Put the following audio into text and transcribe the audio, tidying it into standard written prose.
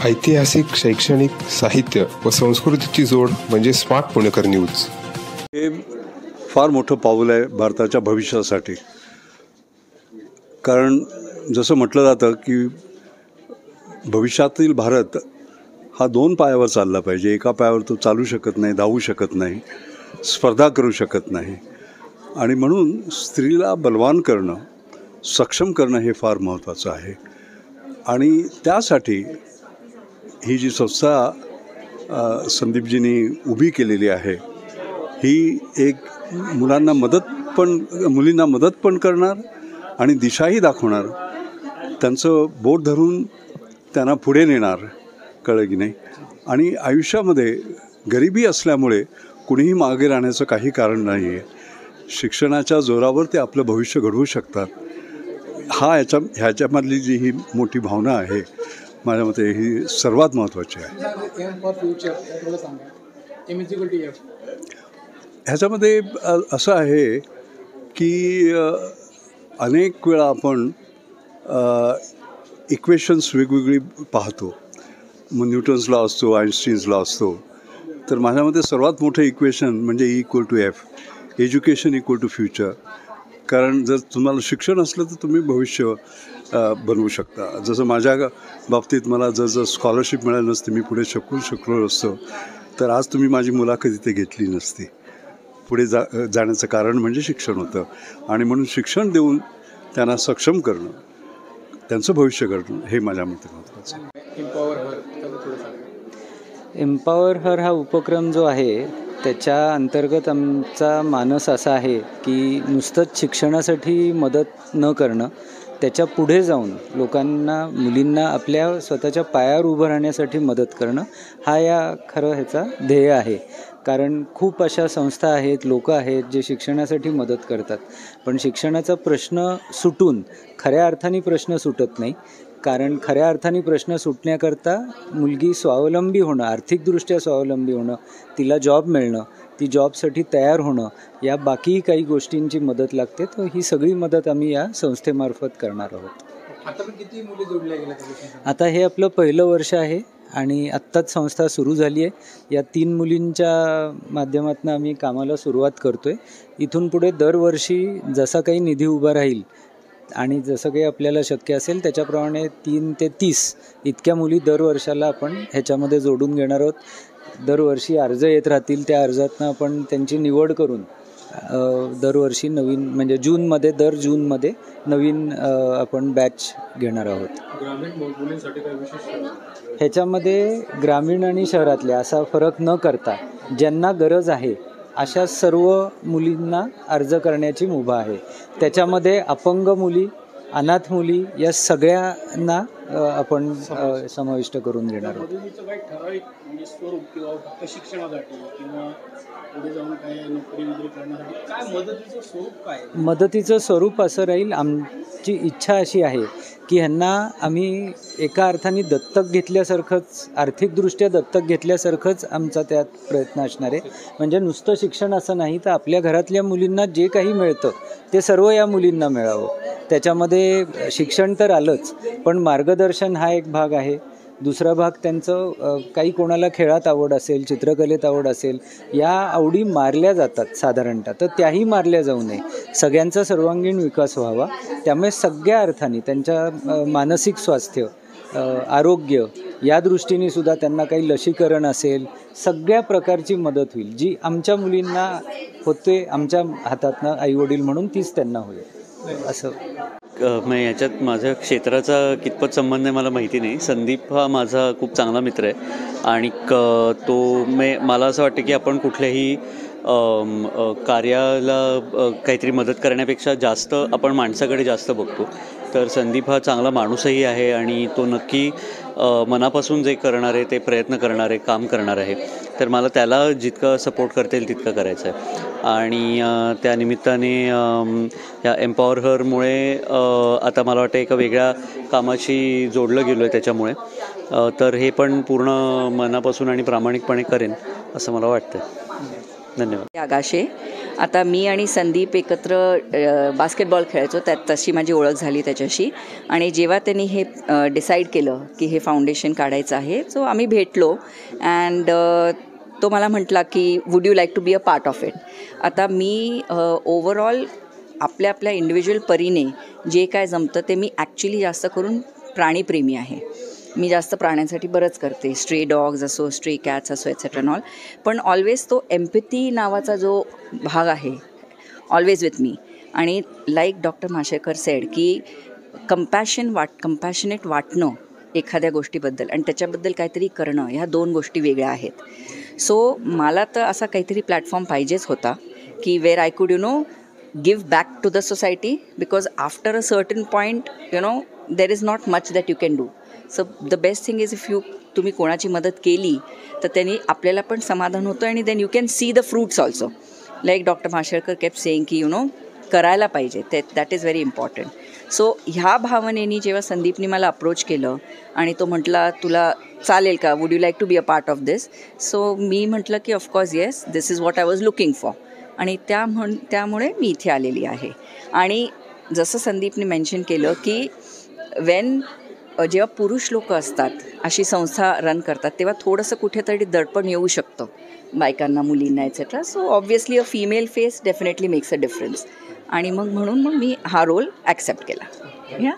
ऐतिहासिक, शैक्षणिक, साहित्य व संस्कृतीची जोड म्हणजे स्मार्ट पुणेकर न्यूज. हे फार मोठं पाऊल आहे भारताच्या भविष्यासाठी. कारण जसं म्हटलं जातं की भविष्यातील भारत हा 2 पायावर चालला पाहिजे. एका पायावर तो चालू शकत नाही, धावू शकत नाही, स्पर्धा करू शकत नाही. आणि म्हणून स्त्रीला बलवान करणं, सक्षम करणं हे फार महत्त्वाचं आहे. आणि त्यासाठी ही जी संस्था संदीपजींनी उभी केलेली आहे, ही एक मुलींना मदत पण करणार आणि दिशाही दाखवणार, त्यांचं बोट धरून त्यांना पुढे नेणार, कळलं की नाही. आणि आयुष्यामध्ये गरिबी असल्यामुळे कुणीही मागे राहण्याचं काही कारण नाही आहे. शिक्षणाच्या जोरावर ते आपलं भविष्य घडवू शकतात. ह्याच्यामधली जी ही मोठी भावना आहे, माझ्या मते ही सर्वात महत्त्वाची आहे. ह्याच्यामध्ये असं आहे की अनेक वेळा आपण इक्वेशन्स वेगवेगळी पाहतो. मग न्यूटन्स लॉ असतो, आइन्स्टीन्स लॉ असतो. तर माझ्या मते सर्वात मोठं इक्वेशन म्हणजे E=F, एज्युकेशन = फ्युचर. कारण जर तुम्हाला शिक्षण असलं तर तुम्ही भविष्य बनवू शकता. जसं माझ्या बाबतीत मला जर स्कॉलरशिप मिळाली नसती, मी पुढे शकलो असतो, तर आज तुम्ही माझी मुलाखत इथे घेतली नसती. पुढे जाण्याचं कारण म्हणजे शिक्षण होतं. आणि म्हणून शिक्षण देऊन त्यांना सक्षम करणं, त्यांचं भविष्य घडणं हे माझ्या मते महत्त्वाचं आहे. एम्पॉवर हर हा उपक्रम जो आहे त्याच्या अंतर्गत आमचा मानस असा आहे की नुसतंच शिक्षणासाठी मदत न करणं, त्याच्या पुढे जाऊन लोकांना, मुलींना आपल्या स्वतःच्या पायावर उभं राहण्यासाठी मदत करणं हा ह्याचा ध्येय आहे. कारण खूप अशा संस्था आहेत, लोक आहेत जे शिक्षणासाठी मदत करतात, पण शिक्षणाचा प्रश्न सुटून खऱ्या अर्थाने प्रश्न सुटत नाही. कारण खऱ्या अर्थाने प्रश्न सुटण्याकरता मुलगी स्वावलंबी होणं, आर्थिकदृष्ट्या स्वावलंबी होणं, तिला जॉब मिळणं, ती जॉबसाठी तयार होणं, या बाकीही काही गोष्टींची मदत लागते. तर ही सगळी मदत आम्ही या संस्थेमार्फत करणार आहोत. आता पण किती मुली जोडल्या गेल्या? आता हे आपलं पहिलं वर्ष आहे आणि आत्ताच संस्था सुरू झाली आहे. या 3 मुलींच्या माध्यमातून आम्ही कामाला सुरुवात करतो आहे. इथून पुढे दरवर्षी जसा काही निधी उभा राहील आणि जसं काही आपल्याला शक्य असेल त्याच्याप्रमाणे 3 ते 30 इतक्या मुली दरवर्षाला आपण ह्याच्यामध्ये जोडून घेणार आहोत. दरवर्षी अर्ज येत राहतील, त्या अर्जातनं आपण त्यांची निवड करून दरवर्षी नवीन, म्हणजे दर जूनमध्ये नवीन आपण बॅच घेणार आहोत. ह्याच्यामध्ये ग्रामीण आणि शहरातले असा फरक न करता ज्यांना गरज आहे अशा सर्व मुलींना अर्ज करण्याची मुभा आहे. त्याच्यामध्ये अपंग मुली, अनाथ मुली या सगळ्यांना आपण समाविष्ट करून घेणार आहोत. मदतीचं स्वरूप असं राहील. आमची इच्छा अशी आहे की ह्यांना आम्ही एका अर्थाने दत्तक घेतल्यासारखंच, आर्थिकदृष्ट्या दत्तक घेतल्यासारखंच आमचा त्यात प्रयत्न असणार आहे. म्हणजे नुसतं शिक्षण असं नाही, तर आपल्या घरातल्या मुलींना जे काही मिळतं ते सर्व या मुलींना मिळावं. त्याच्यामध्ये शिक्षण तर आलंच, पण मार्गदर्शन हा एक भाग आहे. दुसरा भाग त्यांचं काही कोणाला खेळात आवड असेल, चित्रकलेत आवड असेल, या आवडी मारल्या जातात साधारणतः, तर त्याही मारल्या जाऊ नये. सगळ्यांचा सर्वांगीण विकास व्हावा. त्यामुळे सगळ्या अर्थाने त्यांच्या मानसिक स्वास्थ्य, आरोग्य या दृष्टीने सुद्धा त्यांना काही लसीकरण असेल, सगळ्या प्रकारची मदत होईल जी आमच्या मुलींना होते आमच्या हातातनं आईवडील म्हणून, तीच त्यांना होईल असं. मग याच्यात माझ्या क्षेत्राचा कितपत संबंध आहे मला माहिती नाही. संदीप हा माझा खूप चांगला मित्र आहे आणि मला असं वाटतं की आपण कुठल्याही कार्याला काहीतरी मदत करण्यापेक्षा जास्त आपण माणसाकडे जास्त बघतो. तर संदीप हा चांगला माणूसही आहे आणि तो नक्की मनापासून जे करणार आहे ते प्रयत्न करणार आहे, काम करणार आहे. तर मला त्याला जितकं सपोर्ट करता येईल तितकं करायचं आहे. आणि त्या निमित्ताने या एम्पॉवर हरमुळे आता मला वाटतं एका वेगळ्या कामाशी जोडलं गेलो आहे त्याच्यामुळे. तर हे पण पूर्ण मनापासून आणि प्रामाणिकपणे करेन असं मला वाटतं. धन्यवाद. आगाशे आता मी आणि संदीप एकत्र बास्केटबॉल खेळायचो, त्यात तशी माझी ओळख झाली त्याच्याशी. आणि जेव्हा त्यांनी हे डिसाईड केलं की हे फाउंडेशन काढायचं आहे, सो आम्ही भेटलो अँड तो मला म्हटला की would you like to be a part of it. आता मी ओव्हरऑल आपल्या आपल्या इंडिव्हिज्युअल परीने जे काय जमतं ते मी ॲक्च्युली जास्त करून प्राणीप्रेमी आहे. मी जास्त प्राण्यांसाठी बरंच करते, स्ट्रे डॉग्स असो, स्ट्रे कॅट्स असो, एक्सेट्रा ऑल. पण ऑलवेज तो एम्पॅथी नावाचा जो भाग आहे ऑलवेज विथ मी. आणि लाईक डॉक्टर माशेलकर सेड की कंपॅशनेट वाटणं एखाद्या गोष्टीबद्दल आणि त्याच्याबद्दल काहीतरी करणं, ह्या दोन गोष्टी वेगळ्या आहेत. सो मला तर असा काहीतरी प्लॅटफॉर्म पाहिजेच होता की wear I could give back to the society, because after a certain point there is not much that you can do. So the best thing is if तुम्ही कोणाची मदत केली तर त्यांनी आपल्याला पण समाधान होतं आणि then you can see the fruits also. Like Dr. Mashelkar kept saying की करायला पाहिजे, that is very important. So ह्या भावनेनी जेव्हा संदीपनी मला अप्रोच केलं आणि तो म्हटला तुला चालेल का, would you like to be a part of this. So मी म्हटलं की of course yes, this is what I was looking for. आणि त्यामुळे मी इथे आलेली आहे. आणि जसं संदीपने मेन्शन केलं की जेव्हा पुरुष लोक असतात अशी संस्था रन करतात तेव्हा थोडंसं कुठेतरी दडपण येऊ शकतं बायकांना, मुलींना etcetera. So obviously a female face definitely makes a difference. आणि म्हणून मी हा रोल ॲक्सेप्ट केला. या